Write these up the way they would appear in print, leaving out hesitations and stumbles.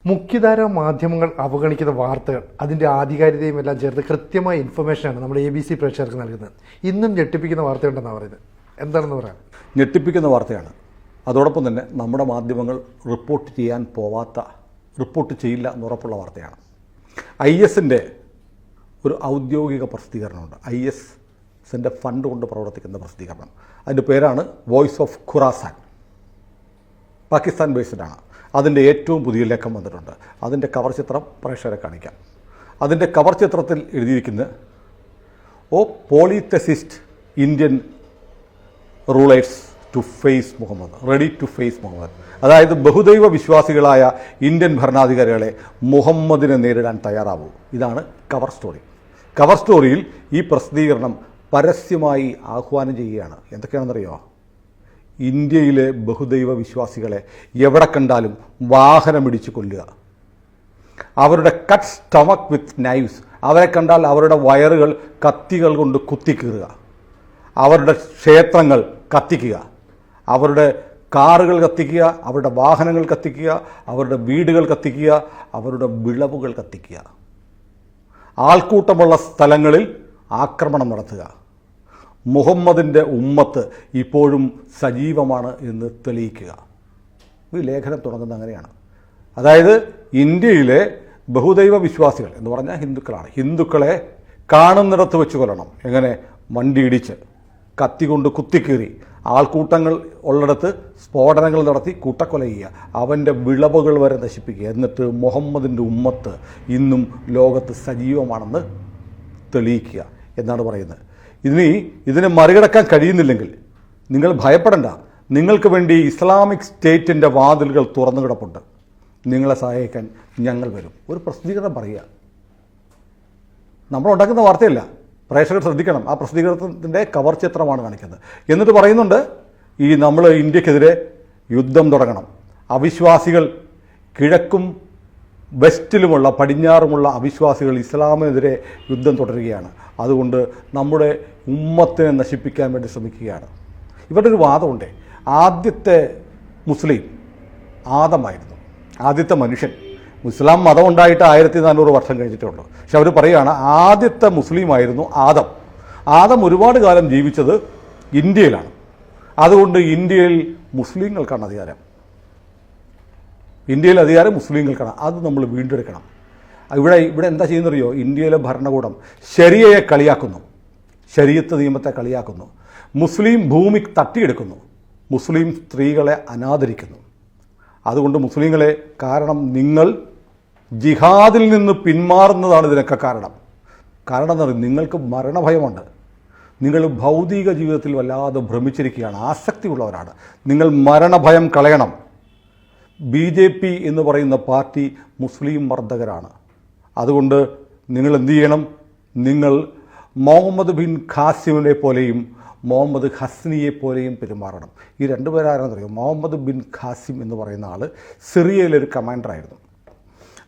മുഖ്യധാര മാധ്യമങ്ങൾ അവഗണിക്കുന്ന വാർത്തകൾ അതിൻ്റെ ആധികാരികതയും എല്ലാം ചേർത്ത് കൃത്യമായ ഇൻഫർമേഷനാണ് നമ്മുടെ ABC പ്രേക്ഷകർക്ക് നൽകുന്നത്. ഇന്നും ഞെട്ടിപ്പിക്കുന്ന വാർത്തയുണ്ടെന്നാണ് പറയുന്നത്. എന്താണെന്ന് പറയാം. ഞെട്ടിപ്പിക്കുന്ന വാർത്തയാണ്. അതോടൊപ്പം തന്നെ നമ്മുടെ മാധ്യമങ്ങൾ റിപ്പോർട്ട് ചെയ്യില്ല എന്നുറപ്പുള്ള വാർത്തയാണ്. ISൻ്റെ ഒരു ഔദ്യോഗിക പ്രസിദ്ധീകരണമുണ്ട്. ISൻ്റെ ഫണ്ട് കൊണ്ട് പ്രവർത്തിക്കുന്ന പ്രസിദ്ധീകരണം. അതിൻ്റെ പേരാണ് വോയിസ് ഓഫ് ഖുറാസാൻ. പാകിസ്ഥാൻ ബേസ്ഡാണ്. അതിൻ്റെ ഏറ്റവും പുതിയ ലേഖനം വന്നിട്ടുണ്ട്. അതിൻ്റെ കവർ ചിത്രം പ്രേക്ഷകരെ കാണിക്കാം. അതിൻ്റെ കവർ ചിത്രത്തിൽ എഴുതിയിരിക്കുന്നത് polytheist Indian rulers to face Muhammad, ready to face Muhammad. അതായത് ബഹുദൈവ വിശ്വാസികളായ ഇന്ത്യൻ ഭരണാധികാരികളെ മുഹമ്മദിനെ നേരിടാൻ തയ്യാറാവൂ. ഇതാണ് കവർ സ്റ്റോറി. കവർ സ്റ്റോറിയിൽ ഈ പ്രസിദ്ധീകരണം പരസ്യമായി ആഹ്വാനം ചെയ്യുകയാണ്. എന്തൊക്കെയാണെന്നറിയോ? ഇന്ത്യയിലെ ബഹുദൈവ വിശ്വാസികളെ എവിടെ കണ്ടാലും വാഹനമിടിച്ച് കൊല്ലുക, അവരുടെ കട്ട് സ്റ്റമക്ക് വിത്ത് നൈവ്സ്, അവരെ കണ്ടാൽ അവരുടെ വയറുകൾ കത്തികൾ കൊണ്ട് കുത്തിക്കീറുക, അവരുടെ ക്ഷേത്രങ്ങൾ കത്തിക്കുക, അവരുടെ കാറുകൾ കത്തിക്കുക, അവരുടെ വാഹനങ്ങൾ കത്തിക്കുക, അവരുടെ വീടുകൾ കത്തിക്കുക, അവരുടെ വിളവുകൾ കത്തിക്കുക, ആൾക്കൂട്ടമുള്ള സ്ഥലങ്ങളിൽ ആക്രമണം നടത്തുക. മുഹമ്മദിൻ്റെ ഉമ്മത്ത് ഇപ്പോഴും സജീവമാണ് എന്ന് തെളിയിക്കുക. ഈ ലേഖനം തുടങ്ങുന്നത് അങ്ങനെയാണ്. അതായത് ഇന്ത്യയിലെ ബഹുദൈവ വിശ്വാസികൾ എന്ന് പറഞ്ഞാൽ ഹിന്ദുക്കളാണ്. ഹിന്ദുക്കളെ കാണുന്നിടത്ത് വെച്ച് കൊല്ലണം. എങ്ങനെ? വണ്ടി ഇടിച്ച്, കത്തികൊണ്ട് കുത്തിക്കീറി, ആൾക്കൂട്ടങ്ങൾ ഉള്ളിടത്ത് സ്ഫോടനങ്ങൾ നടത്തി കൂട്ടക്കൊല ചെയ്യുക, അവൻ്റെ വിളവുകൾ വരെ നശിപ്പിക്കുക. എന്നിട്ട് മുഹമ്മദിൻ്റെ ഉമ്മത്ത് ഇന്നും ലോകത്ത് സജീവമാണെന്ന് തെളിയിക്കുക എന്നാണ് പറയുന്നത്. ഇതിനെ മറികടക്കാൻ കഴിയുന്നില്ലെങ്കിൽ നിങ്ങൾ ഭയപ്പെടേണ്ട. നിങ്ങൾക്ക് വേണ്ടി ഇസ്ലാമിക് സ്റ്റേറ്റിൻ്റെ വാതിലുകൾ തുറന്നു കിടപ്പുണ്ട്. നിങ്ങളെ സഹായിക്കാൻ ഞങ്ങൾ വരും. ഒരു പ്രസിദ്ധീകരണം പറയുക. നമ്മളുണ്ടാക്കുന്ന വാർത്തയല്ല. പ്രേക്ഷകർ ശ്രദ്ധിക്കണം. ആ പ്രസിദ്ധീകരണത്തിൻ്റെ കവർ ചിത്രമാണ് കാണിക്കുന്നത്. എന്നിട്ട് പറയുന്നുണ്ട്, നമ്മൾ ഇന്ത്യക്കെതിരെ യുദ്ധം തുടങ്ങണം. അവിശ്വാസികൾ കിഴക്കും വെസ്റ്റിലുമുള്ള പടിഞ്ഞാറുമുള്ള അവിശ്വാസികൾ ഇസ്ലാമിനെതിരെ യുദ്ധം തുടരുകയാണ്. അതുകൊണ്ട് നമ്മുടെ ഉമ്മത്തിനെ നശിപ്പിക്കാൻ വേണ്ടി ശ്രമിക്കുകയാണ്. ഇവരുടെ ഒരു വാദമുണ്ട്. ആദ്യത്തെ മുസ്ലിം ആദമായിരുന്നു. ആദ്യത്തെ മനുഷ്യൻ. ഇസ്ലാം മതം ഉണ്ടായിട്ട് 1400 വർഷം കഴിഞ്ഞിട്ടുള്ളൂ. പക്ഷെ അവർ പറയുകയാണ് ആദ്യത്തെ മുസ്ലിമായിരുന്നു ആദം. ആദം ഒരുപാട് കാലം ജീവിച്ചത് ഇന്ത്യയിലാണ്. അതുകൊണ്ട് ഇന്ത്യയിൽ മുസ്ലിങ്ങൾക്കാണ് അധികാരം. ഇന്ത്യയിൽ അധികാരം മുസ്ലിങ്ങൾക്കാണ്. അത് നമ്മൾ വീണ്ടെടുക്കണം. ഇവിടെ എന്താ ചെയ്യുന്നറിയോ? ഇന്ത്യയിലെ ഭരണകൂടം ശരിയയെ കളിയാക്കുന്നു, ശരീഅത്ത് നിയമത്തെ കളിയാക്കുന്നു, മുസ്ലിം ഭൂമി തട്ടിയെടുക്കുന്നു, മുസ്ലിം സ്ത്രീകളെ അനാദരിക്കുന്നു. അതുകൊണ്ട് മുസ്ലിങ്ങളെ, കാരണം നിങ്ങൾ ജിഹാദിൽ നിന്ന് പിന്മാറുന്നതാണ് ഇതിനൊക്കെ കാരണം. കാരണം എന്താ പറയുക? നിങ്ങൾക്ക് മരണഭയമുണ്ട്. നിങ്ങൾ ഭൗതിക ജീവിതത്തിൽ വല്ലാതെ ഭ്രമിച്ചിരിക്കുകയാണ്, ആസക്തിയുള്ളവരാണ്. നിങ്ങൾ മരണഭയം കളയണം. BJP എന്ന് പറയുന്ന പാർട്ടി മുസ്ലിം മർദ്ദകരാണ്. അതുകൊണ്ട് നിങ്ങൾ എന്തു ചെയ്യണം? നിങ്ങൾ മുഹമ്മദ് ബിൻ ഖാസിമിനെ പോലെയും മുഹമ്മദ് ഹസ്നിയെ പോലെയും പെരുമാറണം. ഈ രണ്ടുപേരാരെന്ന് അറിയാം. മുഹമ്മദ് ബിൻ ഖാസിം എന്ന് പറയുന്ന ആൾ സിറിയയിലൊരു കമാൻഡറായിരുന്നു.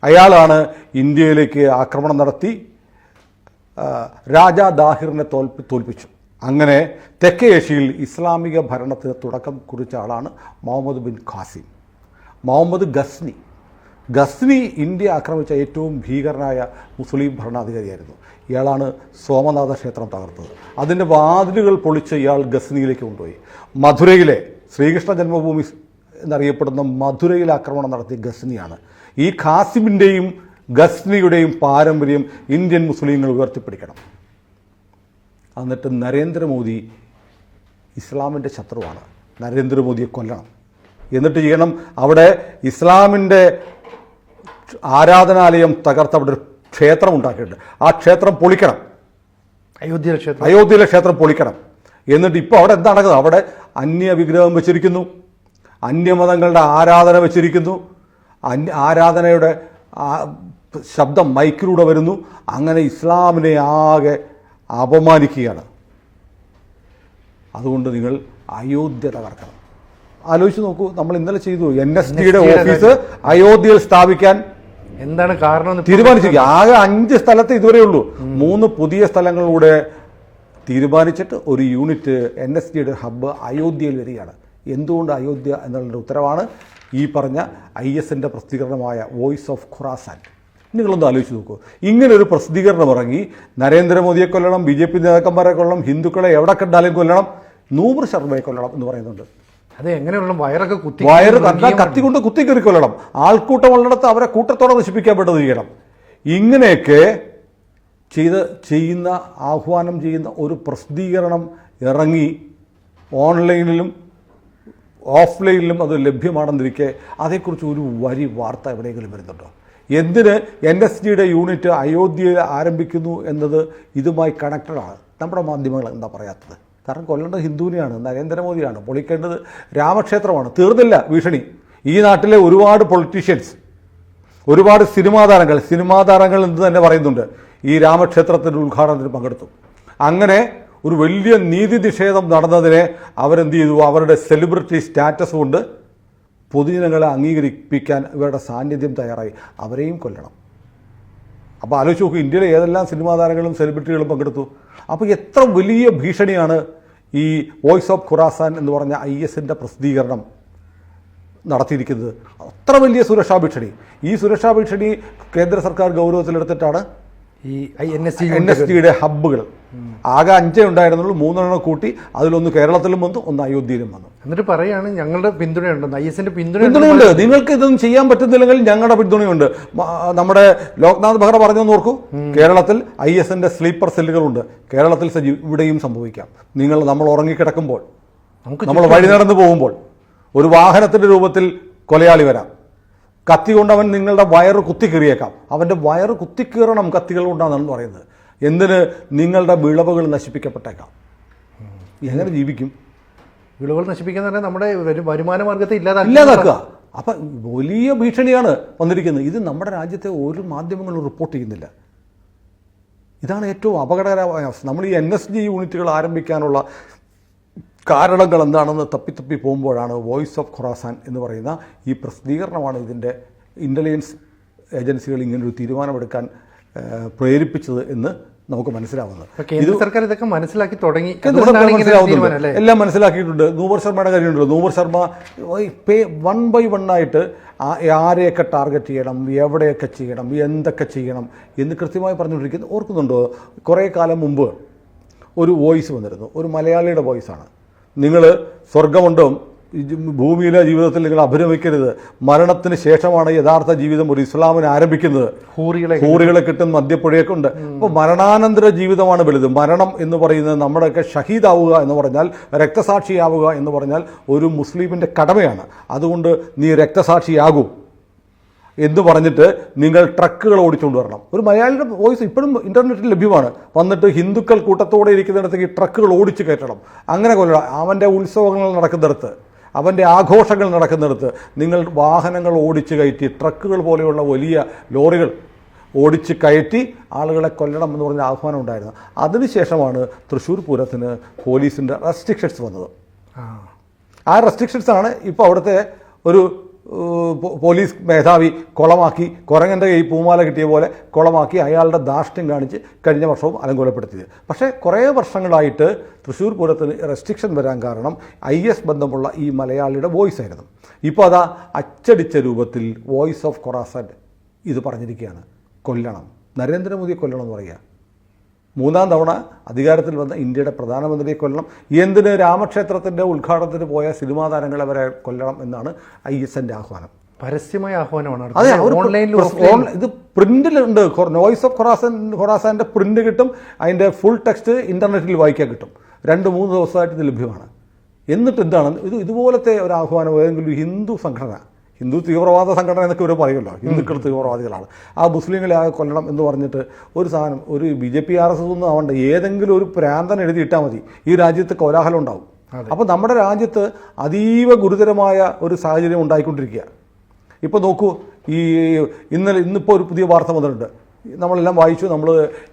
അയാളാണ് ഇന്ത്യയിലേക്ക് ആക്രമണം നടത്തി രാജാ ദാഹിറിനെ തോൽപ്പിച്ചു. അങ്ങനെ തെക്കേ ഏഷ്യയിൽ ഇസ്ലാമിക ഭരണത്തിന് തുടക്കം കുറിച്ച ആളാണ് Muhammad bin Qasim. Muhammad Ghazni India ആക്രമിച്ച ഏറ്റവും ഭീകരനായ മുസ്ലിം ഭരണാധികാരിയായിരുന്നു. ഇയാളാണ് സോമനാഥ ക്ഷേത്രം തകർത്തത്. അതിൻ്റെ വാതിലുകൾ പൊളിച്ച് ഇയാൾ ഗസ്നിയിലേക്ക് കൊണ്ടുപോയി. മധുരയിലെ ശ്രീകൃഷ്ണ ജന്മഭൂമി എന്നറിയപ്പെടുന്ന മധുരയിൽ ആക്രമണം നടത്തിയ ഗസ്നിയാണ്. ഈ ഖാസിമിൻ്റെയും ഗസ്നിയുടെയും പാരമ്പര്യം ഇന്ത്യൻ മുസ്ലിങ്ങൾ ഉയർത്തിപ്പിടിക്കണം. എന്നിട്ട് നരേന്ദ്രമോദി ഇസ്ലാമിൻ്റെ ശത്രുവാണ്. നരേന്ദ്രമോദിയെ കൊല്ലണം. എന്നിട്ട് ചെയ്യണം, അവിടെ ഇസ്ലാമിൻ്റെ ആരാധനാലയം തകർത്ത് അവിടെ ഒരു ക്ഷേത്രം ഉണ്ടാക്കിയിട്ടുണ്ട്. ആ ക്ഷേത്രം പൊളിക്കണം. അയോധ്യയിലെ ക്ഷേത്രം പൊളിക്കണം. എന്നിട്ട് ഇപ്പോൾ അവിടെ എന്താ നടക്കുന്നത്? അവിടെ അന്യ വിഗ്രഹം വെച്ചിരിക്കുന്നു, അന്യമതങ്ങളുടെ ആരാധന വെച്ചിരിക്കുന്നു, ആരാധനയുടെ ശബ്ദം മൈക്കിലൂടെ വരുന്നു. അങ്ങനെ ഇസ്ലാമിനെ ആകെ അപമാനിക്കുകയാണ്. അതുകൊണ്ട് നിങ്ങൾ അയോധ്യ തകർക്കണം. ആലോചിച്ച് നോക്കൂ. നമ്മൾ ഇന്നലെ ചെയ്തു NSDയുടെ ഓഫീസ് അയോധ്യയിൽ സ്ഥാപിക്കാൻ എന്താണ് കാരണം തീരുമാനിച്ചിരിക്കുക. ആകെ 5 സ്ഥലത്ത് ഇതുവരെ ഉള്ളൂ. 3 പുതിയ സ്ഥലങ്ങളിലൂടെ തീരുമാനിച്ചിട്ട് ഒരു യൂണിറ്റ് NSDയുടെ ഹബ്ബ് അയോധ്യയിൽ വരികയാണ്. എന്തുകൊണ്ട് അയോധ്യ എന്നുള്ളൊരു ഉത്തരവാണ് ഈ പറഞ്ഞ IS-ൻ്റെ പ്രസിദ്ധീകരണമായ വോയിസ് ഓഫ് ഖുറാസാൻ. നിങ്ങളൊന്ന് ആലോചിച്ച് നോക്കൂ. ഇങ്ങനൊരു പ്രസിദ്ധീകരണം ഇറങ്ങി നരേന്ദ്രമോദിയെ കൊല്ലണം, BJP നേതാക്കന്മാരെ കൊല്ലണം, ഹിന്ദുക്കളെ എവിടെ കണ്ടാലും കൊല്ലണം, നൂപുർ ശർമ്മയെ കൊല്ലണം എന്ന് പറയുന്നുണ്ട്. അത് എങ്ങനെയുള്ള വയറൊക്കെ വയറ് കത്തി കൊണ്ട് കുത്തിക്കറി കൊല്ലണം, ആൾക്കൂട്ടം ഉള്ളിടത്ത് അവരെ കൂട്ടത്തോടെ നശിപ്പിക്കാൻ പെട്ടത് ചെയ്യണം. ഇങ്ങനെയൊക്കെ ചെയ്യുന്ന ആഹ്വാനം ചെയ്യുന്ന ഒരു പ്രസിദ്ധീകരണം ഇറങ്ങി ഓൺലൈനിലും ഓഫ്ലൈനിലും അത് ലഭ്യമാണെന്നിരിക്കെ അതേക്കുറിച്ച് ഒരു വരി വാർത്ത എവിടെയെങ്കിലും വരുന്നുണ്ടോ? എന്തിന് NSGയുടെ യൂണിറ്റ് അയോധ്യയിൽ ആരംഭിക്കുന്നു എന്നത് ഇതുമായി കണക്റ്റഡാണ്. നമ്മുടെ മാധ്യമങ്ങൾ എന്താ പറയാത്തത്? കാരണം കൊല്ലേണ്ടത് ഹിന്ദുവിനെയാണ്, നരേന്ദ്രമോദിയാണ്, പൊളിക്കേണ്ടത് രാമക്ഷേത്രമാണ്. തീർന്നില്ല ഭീഷണി. ഈ നാട്ടിലെ ഒരുപാട് പൊളിറ്റീഷ്യൻസ്, ഒരുപാട് സിനിമാ താരങ്ങൾ എന്ന് തന്നെ പറയുന്നുണ്ട് ഈ രാമക്ഷേത്രത്തിൻ്റെ ഉദ്ഘാടനത്തിന് പങ്കെടുത്തു. അങ്ങനെ ഒരു വലിയ നീതി നിഷേധം നടന്നതിനെ അവരെന്ത് ചെയ്തു? അവരുടെ സെലിബ്രിറ്റി സ്റ്റാറ്റസ് കൊണ്ട് പൊതുജനങ്ങളെ അംഗീകരിപ്പിക്കാൻ ഇവരുടെ സാന്നിധ്യം തയ്യാറായി. അവരെയും കൊല്ലണം. അപ്പോൾ ആലോചിച്ച് നോക്കൂ, ഇന്ത്യയിലെ ഏതെല്ലാം സിനിമാ താരങ്ങളും സെലിബ്രിറ്റികളും പങ്കെടുത്തു. അപ്പോൾ എത്ര വലിയ ഭീഷണിയാണ് ഈ വോയിസ് ഓഫ് ഖുറാസാൻ എന്ന് പറഞ്ഞ IS-ൻ്റെ പ്രസിദ്ധീകരണം നടത്തിയിരിക്കുന്നത്. അത്ര വലിയ സുരക്ഷാ ഭീഷണി. ഈ സുരക്ഷാ ഭീഷണി കേന്ദ്ര സർക്കാർ ഗൗരവത്തിലെടുത്തിട്ടാണ് ഈ NSGയുടെ ഹബ്ബുകൾ ആകെ 5 ഉണ്ടായിരുന്നുള്ളൂ, 3 കൂട്ടി. അതിലൊന്ന് കേരളത്തിലും വന്നു, ഒന്ന് അയോധ്യയിലും വന്നു. എന്നിട്ട് പറയാണ് ഞങ്ങളുടെ പിന്തുണയുണ്ടെന്ന്. IS-ന്റെ പിന്തുണയുണ്ട്. നിങ്ങൾക്ക് ഇതൊന്നും ചെയ്യാൻ പറ്റുന്നില്ലെങ്കിൽ ഞങ്ങളുടെ പിന്തുണയുണ്ട്. നമ്മുടെ ലോക്നാഥ് ബെഹ്റ പറഞ്ഞെന്ന് ഓർക്കൂ, കേരളത്തിൽ IS-ന്റെ സ്ലീപ്പർ സെല്ലുകളുണ്ട്. കേരളത്തിൽ ഇവിടെയും സംഭവിക്കാം. നമ്മൾ ഉറങ്ങിക്കിടക്കുമ്പോൾ, നമ്മൾ വഴി നടന്നു പോകുമ്പോൾ ഒരു വാഹനത്തിന്റെ രൂപത്തിൽ കൊലയാളി വരാം. കത്തി കൊണ്ട് അവൻ നിങ്ങളുടെ വയറ് കുത്തിക്കീറിയേക്കാം. അവൻ്റെ വയറ് കുത്തിക്കീറണം കത്തികൾ കൊണ്ടാണെന്ന് പറയുന്നത്. എന്തിന്? നിങ്ങളുടെ വിളവുകൾ നശിപ്പിക്കപ്പെട്ടേക്കാം. എങ്ങനെ ജീവിക്കും? വിളവുകൾ നശിപ്പിക്കാൻ തന്നെ നമ്മുടെ വരുമാന മാർഗത്തെ ഇല്ലാതാക്കുക. അപ്പം വലിയ ഭീഷണിയാണ് വന്നിരിക്കുന്നത്. ഇത് നമ്മുടെ രാജ്യത്തെ ഒരു മാധ്യമങ്ങളും റിപ്പോർട്ട് ചെയ്യുന്നില്ല. ഇതാണ് ഏറ്റവും അപകടകരമായ അവസ്ഥ. നമ്മൾ ഈ NSG യൂണിറ്റുകൾ ആരംഭിക്കാനുള്ള കാരണങ്ങൾ എന്താണെന്ന് തപ്പി പോകുമ്പോഴാണ് വോയിസ് ഓഫ് ഖുറാസാൻ എന്ന് പറയുന്ന ഈ പ്രസിദ്ധീകരണമാണ് ഇതിൻ്റെ ഇൻ്റലിജൻസ് ഏജൻസികൾ ഇങ്ങനൊരു തീരുമാനമെടുക്കാൻ പ്രേരിപ്പിച്ചത് എന്ന് നമുക്ക് മനസ്സിലാവുന്നത്. കേന്ദ്ര സർക്കാർ ഇതൊക്കെ മനസ്സിലാക്കി തുടങ്ങി, എല്ലാം മനസ്സിലാക്കിയിട്ടുണ്ട്. നൂപുർ ശർമ്മയുടെ കാര്യമുണ്ടല്ലോ. നൂപുർ ശർമ്മ 1 by 1 ആയിട്ട് ആരെയൊക്കെ ടാർഗറ്റ് ചെയ്യണം, എവിടെയൊക്കെ ചെയ്യണം, എന്തൊക്കെ ചെയ്യണം എന്ന് കൃത്യമായി പറഞ്ഞുകൊണ്ടിരിക്കുന്നത് ഓർക്കുന്നുണ്ടോ? കുറേ കാലം മുമ്പ് ഒരു വോയിസ് വന്നിരുന്നു, ഒരു മലയാളിയുടെ വോയിസാണ്. നിങ്ങൾ സ്വർഗമുണ്ടോ ഭൂമിയിലെ ജീവിതത്തിൽ നിങ്ങൾ അഭിനമിക്കരുത്, മരണത്തിന് ശേഷമാണ് യഥാർത്ഥ ജീവിതം ഒരു ഇസ്ലാമിന് ആരംഭിക്കുന്നത്, ഹൂറികളെ കിട്ടുന്ന മദ്യപ്പുഴയൊക്കെ ഉണ്ട്. അപ്പോൾ മരണാനന്തര ജീവിതമാണ് വലുത്. മരണം എന്ന് പറയുന്നത് നമ്മുടെയൊക്കെ ഷഹീദാവുക എന്ന് പറഞ്ഞാൽ, രക്തസാക്ഷിയാവുക എന്ന് പറഞ്ഞാൽ ഒരു മുസ്ലിമിൻ്റെ കടമയാണ്. അതുകൊണ്ട് നീ രക്തസാക്ഷിയാകൂ എന്ന് പറഞ്ഞിട്ട് നിങ്ങൾ ട്രക്കുകൾ ഓടിച്ചുകൊണ്ട് വരണം. ഒരു മലയാളിയുടെ വോയിസ് ഇപ്പോഴും ഇൻ്റർനെറ്റിൽ ലഭ്യമാണ്. വന്നിട്ട് ഹിന്ദുക്കൾ കൂട്ടത്തോടെ ഇരിക്കുന്നിടത്തേക്ക് ഈ ട്രക്കുകൾ ഓടിച്ച് കയറ്റണം, അങ്ങനെ കൊല്ലണം. അവൻ്റെ ഉത്സവങ്ങൾ നടക്കുന്നിടത്ത്, അവൻ്റെ ആഘോഷങ്ങൾ നടക്കുന്നിടത്ത് നിങ്ങൾ വാഹനങ്ങൾ ഓടിച്ച് കയറ്റി, ട്രക്കുകൾ പോലെയുള്ള വലിയ ലോറികൾ ഓടിച്ച് കയറ്റി ആളുകളെ കൊല്ലണം എന്ന് പറഞ്ഞ ആഹ്വാനം ഉണ്ടായിരുന്നു. അതിനുശേഷമാണ് തൃശ്ശൂർ പൂരത്തിന് പോലീസിൻ്റെ റെസ്ട്രിക്ഷൻസ് വന്നത്. ആ റെസ്ട്രിക്ഷൻസാണ് ഇപ്പോൾ അവിടുത്തെ ഒരു പോലീസ് മേധാവി കുളമാക്കി, കുരങ്ങൻ്റെ കൈ പൂമാല കിട്ടിയ പോലെ കുളമാക്കി അയാളുടെ ധാർഷ്ട്യം കാണിച്ച് കഴിഞ്ഞ വർഷവും അലങ്കോലപ്പെടുത്തിയത്. പക്ഷേ കുറേ വർഷങ്ങളായിട്ട് തൃശ്ശൂർ പൂരത്തിന് റെസ്ട്രിക്ഷൻ വരാൻ കാരണം IS ബന്ധമുള്ള ഈ മലയാളിയുടെ വോയിസ് ആയിരുന്നു. ഇപ്പോൾ അതാ അച്ചടിച്ച രൂപത്തിൽ വോയിസ് ഓഫ് ഖുറാസാൻ ഇത് പറഞ്ഞിരിക്കുകയാണ്, കൊല്ലണം, നരേന്ദ്രമോദിയെ കൊല്ലണം എന്ന് പറയുക. 3ാം തവണ അധികാരത്തിൽ വന്ന ഇന്ത്യയുടെ പ്രധാനമന്ത്രിയെ കൊല്ലണം. എന്തിന്? രാമക്ഷേത്രത്തിൻ്റെ ഉദ്ഘാടനത്തിന് പോയ സിനിമാ താരങ്ങളെ വരെ കൊല്ലണം എന്നാണ് IS-ന്റെ ആഹ്വാനം. പരസ്യമായ ആഹ്വാനമാണ്. അതെ, ഇത് പ്രിന്റിലുണ്ട്. വോയിസ് ഓഫ് ഖുറാസാൻ്റെ പ്രിന്റ് കിട്ടും, അതിൻ്റെ ഫുൾ ടെക്സ്റ്റ് ഇൻ്റർനെറ്റിൽ വായിക്കാൻ കിട്ടും. 2-3 ദിവസമായിട്ട് ഇത് ലഭ്യമാണ്. എന്നിട്ട് എന്താണ് ഇതുപോലത്തെ ഒരു ആഹ്വാനം ഏതെങ്കിലും ഹിന്ദു സംഘടന, ഹിന്ദു തീവ്രവാദ സംഘടന എന്നൊക്കെ ഇവർ പറയുമല്ലോ, ഹിന്ദുക്കൾ തീവ്രവാദികളാണ്, ആ മുസ്ലിങ്ങളെ ആകെ കൊല്ലണം എന്ന് പറഞ്ഞിട്ട് ഒരു സാധനം, ഒരു BJP RSS ഒന്നും ആവണ്ട, ഏതെങ്കിലും ഒരു പ്രാന്തൻ എഴുതിയിട്ടാൽ മതി, ഈ രാജ്യത്ത് കോലാഹലം ഉണ്ടാവും. അപ്പോൾ നമ്മുടെ രാജ്യത്ത് അതീവ ഗുരുതരമായ ഒരു സാഹചര്യം ഉണ്ടായിക്കൊണ്ടിരിക്കുക. ഇപ്പോൾ നോക്കൂ, ഇന്നിപ്പോൾ ഒരു പുതിയ വാർത്ത വന്നിട്ടുണ്ട്, നമ്മളെല്ലാം വായിച്ചു, നമ്മൾ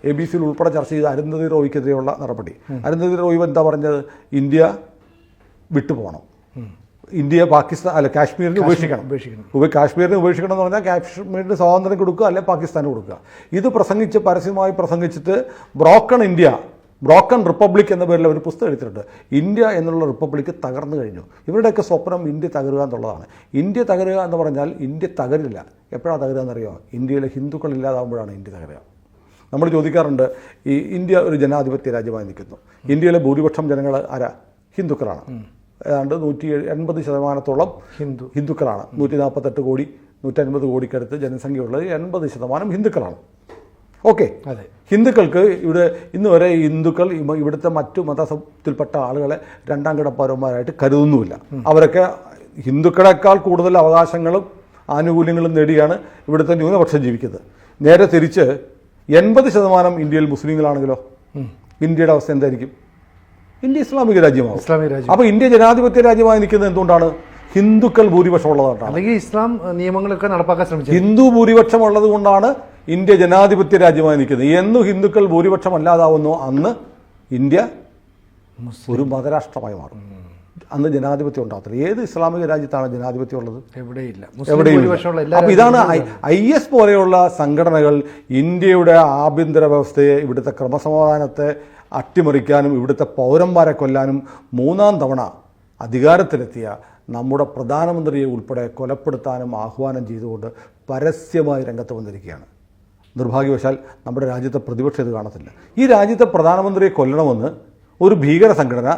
ABC ഉൾപ്പെടെ ചർച്ച ചെയ്ത് അരുന്ധതി റോയ്ക്കെതിരെയുള്ള നടപടി. അരുന്ധതി റോയ് എന്താ പറഞ്ഞത്? ഇന്ത്യ വിട്ടുപോകണം, ഇന്ത്യയെ കാശ്മീരിന് ഉപേക്ഷിക്കണം. കാശ്മീരിനെ ഉപേക്ഷിക്കണം എന്ന് പറഞ്ഞാൽ കാശ്മീരിന് സ്വാതന്ത്ര്യം കൊടുക്കുക, അല്ലെങ്കിൽ പാകിസ്ഥാന് കൊടുക്കുക. ഇത് പരസ്യമായി പ്രസംഗിച്ചിട്ട് ബ്രോക്കൺ ഇന്ത്യ ബ്രോക്കൺ റിപ്പബ്ലിക് എന്ന പേരിൽ ഒരു പുസ്തകം എടുത്തിട്ടുണ്ട്. ഇന്ത്യ എന്നുള്ള റിപ്പബ്ലിക്ക് തകർന്നു കഴിഞ്ഞു. ഇവരുടെയൊക്കെ സ്വപ്നം ഇന്ത്യ തകരുക എന്നുള്ളതാണ്. ഇന്ത്യ തകരുക എന്ന് പറഞ്ഞാൽ ഇന്ത്യ തകരില്ല. എപ്പോഴാണ് തകരുക എന്നറിയോ? ഇന്ത്യയിലെ ഹിന്ദുക്കൾ ഇല്ലാതാകുമ്പോഴാണ് ഇന്ത്യ തകരുക. നമ്മൾ ചോദിക്കാറുണ്ട്, ഈ ഇന്ത്യ ഒരു ജനാധിപത്യ രാജ്യമായി നിൽക്കുന്നു. ഇന്ത്യയിലെ ഭൂരിപക്ഷം ജനങ്ങൾ ആരാ? ഹിന്ദുക്കളാണ്. ഏതാണ്ട് 180% ഹിന്ദുക്കളാണ്. 148 കോടി 150 കോടിക്കടുത്ത് ജനസംഖ്യയുള്ളത് 80% ഹിന്ദുക്കളാണ്. ഓക്കെ, അതെ. ഹിന്ദുക്കൾക്ക് ഇവിടെ ഇന്ന് വരെ ഹിന്ദുക്കൾ ഇവിടുത്തെ മറ്റു മതത്തിൽപ്പെട്ട ആളുകളെ രണ്ടാം കിട പൗരന്മാരായിട്ട് കരുതുന്നുമില്ല. അവരൊക്കെ ഹിന്ദുക്കളെക്കാൾ കൂടുതൽ അവകാശങ്ങളും ആനുകൂല്യങ്ങളും നേടിയാണ് ഇവിടുത്തെ ന്യൂനപക്ഷം ജീവിക്കുന്നത്. നേരെ തിരിച്ച് 80% ഇന്ത്യയിൽ മുസ്ലിങ്ങളാണെങ്കിലോ ഇന്ത്യയുടെ അവസ്ഥ എന്തായിരിക്കും? ഇന്ത്യ ഇസ്ലാമിക രാജ്യമാകും. അപ്പോൾ ഇന്ത്യ ജനാധിപത്യ രാജ്യമായി നിൽക്കുന്നത് എന്തുകൊണ്ടാണ്? ഹിന്ദുക്കൾ ഭൂരിപക്ഷം ഉള്ളതാണ്. അല്ലെങ്കിൽ ഇസ്ലാം നിയമങ്ങളൊക്കെ നടപ്പാക്കാൻ ശ്രമിച്ചു. ഹിന്ദു ഭൂരിപക്ഷം ഉള്ളത് കൊണ്ടാണ് ഇന്ത്യ ജനാധിപത്യ രാജ്യമായി നിൽക്കുന്നത്. എന്ന് ഹിന്ദുക്കൾ ഭൂരിപക്ഷം അല്ലാതാവുന്നു അന്ന് ഇന്ത്യ ഒരു മതരാഷ്ട്രമായി മാറും. അന്ന് ജനാധിപത്യം ഉണ്ടാകത്തില്ല. ഏത് ഇസ്ലാമിക രാജ്യത്താണ് ജനാധിപത്യം ഉള്ളത്? എവിടെയില്ല. അപ്പോൾ ഇതാണ് IS പോലെയുള്ള സംഘടനകൾ ഇന്ത്യയുടെ ആഭ്യന്തര വ്യവസ്ഥയെ, ഇവിടുത്തെ ക്രമസമാധാനത്തെ അട്ടിമറിക്കാനും ഇവിടുത്തെ പൗരന്മാരെ കൊല്ലാനും 3ാം തവണ അധികാരത്തിലെത്തിയ നമ്മുടെ പ്രധാനമന്ത്രിയെ ഉൾപ്പെടെ കൊലപ്പെടുത്താനും ആഹ്വാനം ചെയ്തുകൊണ്ട് പരസ്യമായി രംഗത്ത് വന്നിരിക്കുകയാണ്. നിർഭാഗ്യവശാൽ നമ്മുടെ രാജ്യത്തെ പ്രതിപക്ഷം ഇത് കാണത്തില്ല. ഈ രാജ്യത്തെ പ്രധാനമന്ത്രിയെ കൊല്ലണമെന്ന് ഒരു ഭീകര സംഘടന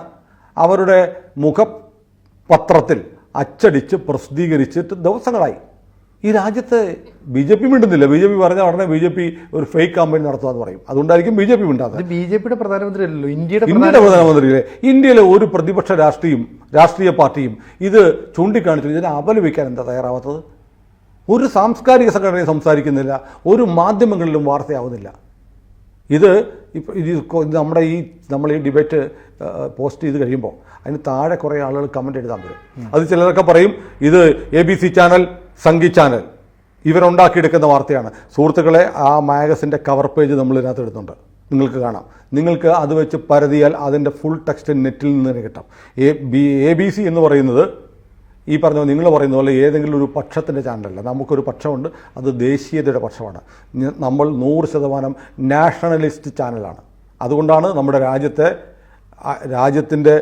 അവരുടെ മുഖപത്രത്തിൽ അച്ചടിച്ച് പ്രസിദ്ധീകരിച്ചിട്ട് ദിവസങ്ങളായി. ഈ രാജ്യത്ത് BJP മിണ്ടുന്നില്ല. BJP പറഞ്ഞ ഉടനെ BJP ഒരു ഫേക്ക് കാമ്പയിൻ നടത്തുകയെന്ന് പറയും. അതുകൊണ്ടായിരിക്കും BJP മിണ്ടാത്തത്. BJPയുടെ പ്രധാനമന്ത്രി അല്ലല്ലോ, ഇന്ത്യയുടെ പ്രധാനമന്ത്രിയിലെ. ഇന്ത്യയിലെ ഒരു പ്രതിപക്ഷ രാഷ്ട്രീയ പാർട്ടിയും ഇത് ചൂണ്ടിക്കാണിച്ചു ഇതിനെ അപലപിക്കാൻ എന്താ തയ്യാറാവാത്തത്? ഒരു സാംസ്കാരിക സംഘടനയും സംസാരിക്കുന്നില്ല, ഒരു മാധ്യമങ്ങളിലും വാർത്തയാവുന്നില്ല. ഇത് നമ്മൾ ഈ ഡിബേറ്റ് പോസ്റ്റ് ചെയ്ത് കഴിയുമ്പോൾ അതിന് താഴെ കുറേ ആളുകൾ കമൻ്റ് എഴുതാൻ വരും. അത് ചിലരൊക്കെ പറയും ഇത് ABC ചാനൽ, സംഗി ചാനൽ ഇവരുണ്ടാക്കിയെടുക്കുന്ന വാർത്തയാണ്. സുഹൃത്തുക്കളെ, ആ മാഗസിൻ്റെ കവർ പേജ് നമ്മൾ ഇതിനകത്ത് ഇടുന്നുണ്ട്, നിങ്ങൾക്ക് കാണാം. നിങ്ങൾക്ക് അത് വെച്ച് പരതിയാൽ അതിൻ്റെ ഫുൾ ടെക്സ്റ്റ് നെറ്റിൽ നിന്ന് തന്നെ കിട്ടാം. ABC എന്ന് പറയുന്നത് ഈ പറഞ്ഞ നിങ്ങൾ പറയുന്ന പോലെ ഏതെങ്കിലും ഒരു പക്ഷത്തിൻ്റെ ചാനലല്ല. നമുക്കൊരു പക്ഷമുണ്ട്, അത് ദേശീയതയുടെ പക്ഷമാണ്. നമ്മൾ 100% നാഷണലിസ്റ്റ് ചാനലാണ്. അതുകൊണ്ടാണ് നമ്മുടെ രാജ്യത്തിൻ്റെ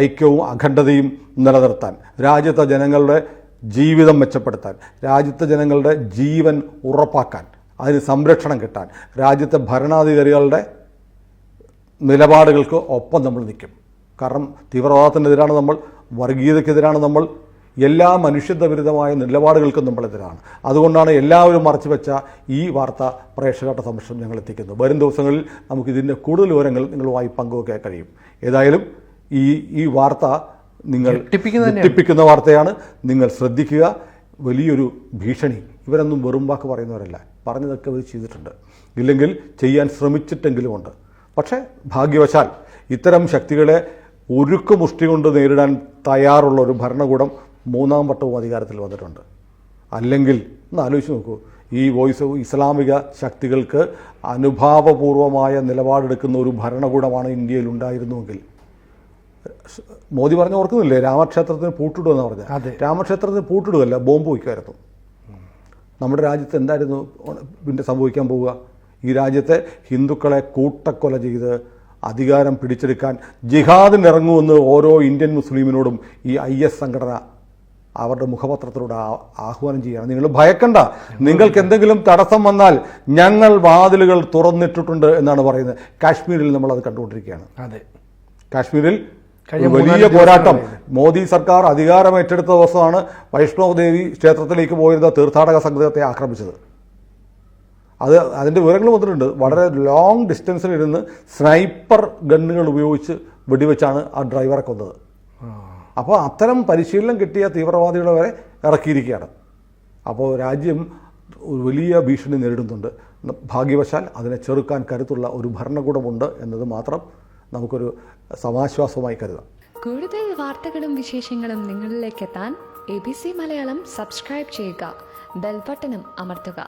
ഐക്യവും അഖണ്ഡതയും നിലനിർത്താൻ, രാജ്യത്തെ ജനങ്ങളുടെ ജീവിതം മെച്ചപ്പെടുത്താൻ, രാജ്യത്തെ ജനങ്ങളുടെ ജീവൻ ഉറപ്പാക്കാൻ, അതിന് സംരക്ഷണം കിട്ടാൻ, രാജ്യത്തെ ഭരണാധികാരികളുടെ നിലപാടുകൾക്ക് ഒപ്പം നമ്മൾ നിൽക്കും. കാരണം തീവ്രവാദത്തിനെതിരാണ് നമ്മൾ, വർഗീയതയ്ക്കെതിരാണ് നമ്മൾ, എല്ലാ മനുഷ്യത്വവിരുദ്ധമായ നിലപാടുകൾക്കും നമ്മളെതിരാണ്. അതുകൊണ്ടാണ് എല്ലാവരും മറച്ചുവെച്ച ഈ വാർത്ത പ്രേക്ഷകരുടെ സമക്ഷം ഞങ്ങൾ എത്തിക്കുന്നത്. വരും ദിവസങ്ങളിൽ നമുക്കിതിൻ്റെ കൂടുതൽ വിവരങ്ങൾ നിങ്ങളുമായി പങ്കുവയ്ക്കാൻ കഴിയും. ഏതായാലും ഈ വാർത്ത നിങ്ങൾ ഞെട്ടിപ്പിക്കുന്ന വാർത്തയാണ്. നിങ്ങൾ ശ്രദ്ധിക്കുക. വലിയൊരു ഭീഷണി. ഇവരൊന്നും വെറും വാക്ക് പറയുന്നവരല്ല, പറഞ്ഞതൊക്കെ അവർ ചെയ്തിട്ടുണ്ട്, ഇല്ലെങ്കിൽ ചെയ്യാൻ ശ്രമിച്ചിട്ടെങ്കിലുമുണ്ട്. പക്ഷേ ഭാഗ്യവശാൽ ഇത്തരം ശക്തികളെ ഉരുക്കുമുഷ്ടി കൊണ്ട് നേരിടാൻ തയ്യാറുള്ള ഒരു ഭരണകൂടം 3ാം വട്ടവും അധികാരത്തിൽ വന്നിട്ടുണ്ട്. അല്ലെങ്കിൽ ഒന്ന് ആലോചിച്ച് നോക്കൂ, ഈ വോയിസ് ഇസ്ലാമിക ശക്തികൾക്ക് അനുഭാവപൂർവമായ നിലപാടെടുക്കുന്ന ഒരു ഭരണകൂടമാണ് ഇന്ത്യയിൽ ഉണ്ടായിരുന്നുവെങ്കിൽ, മോദി പറഞ്ഞ ഓർക്കുന്നില്ലേ, രാമക്ഷേത്രത്തിന് പൂട്ടിടുമെന്ന് പറഞ്ഞാൽ, രാമക്ഷേത്രത്തിന് പൂട്ടിടുകയല്ല, ബോംബ് വയ്ക്കുമായിരുന്നു. നമ്മുടെ രാജ്യത്ത് എന്തായിരുന്നു പിന്നെ സംഭവിക്കാൻ പോവുക? ഈ രാജ്യത്തെ ഹിന്ദുക്കളെ കൂട്ടക്കൊല ചെയ്ത് അധികാരം പിടിച്ചെടുക്കാൻ ജിഹാദിനിറങ്ങുമെന്ന് ഓരോ ഇന്ത്യൻ മുസ്ലിമിനോടും ഈ IS സംഘടന അവരുടെ മുഖപത്രത്തിലൂടെ ആഹ്വാനം ചെയ്യുകയാണ്. നിങ്ങൾ ഭയക്കണ്ട, നിങ്ങൾക്ക് എന്തെങ്കിലും തടസ്സം വന്നാൽ ഞങ്ങൾ വാതിലുകൾ തുറന്നിട്ടിട്ടുണ്ട് എന്നാണ് പറയുന്നത്. കാശ്മീരിൽ നമ്മളത് കണ്ടുകൊണ്ടിരിക്കുകയാണ്. അതെ, കാശ്മീരിൽ വലിയ പോരാട്ടം. മോദി സർക്കാർ അധികാരം ഏറ്റെടുത്ത ദിവസമാണ് വൈഷ്ണവ് ദേവി ക്ഷേത്രത്തിലേക്ക് പോയിരുന്ന തീർത്ഥാടക സംഘത്തെ ആക്രമിച്ചത്. അതിൻ്റെ വിവരങ്ങൾ വന്നിട്ടുണ്ട്. വളരെ ലോങ് ഡിസ്റ്റൻസിലിരുന്ന് സ്നൈപ്പർ ഗണ്ണുകൾ ഉപയോഗിച്ച് വെടിവെച്ചാണ് ആ ഡ്രൈവറെ കൊന്നത്. അപ്പോൾ അത്തരം പരിശീലനം കിട്ടിയ തീവ്രവാദികളെ വരെ ഇറക്കിയിരിക്കുകയാണ്. അപ്പോൾ രാജ്യം ഒരു വലിയ ഭീഷണി നേരിടുന്നുണ്ട്. ഭാഗ്യവശാൽ അതിനെ ചെറുക്കാൻ കരുത്തുള്ള ഒരു ഭരണകൂടമുണ്ട് എന്നത് മാത്രം നമുക്കൊരു സമാശ്വാസമായി കരുതാം. കൂടുതൽ വാർത്തകളും വിശേഷങ്ങളും നിങ്ങളിലേക്ക് എത്താൻ ABC മലയാളം സബ്സ്ക്രൈബ് ചെയ്യുക, ബെൽ ബട്ടണും അമർത്തുക.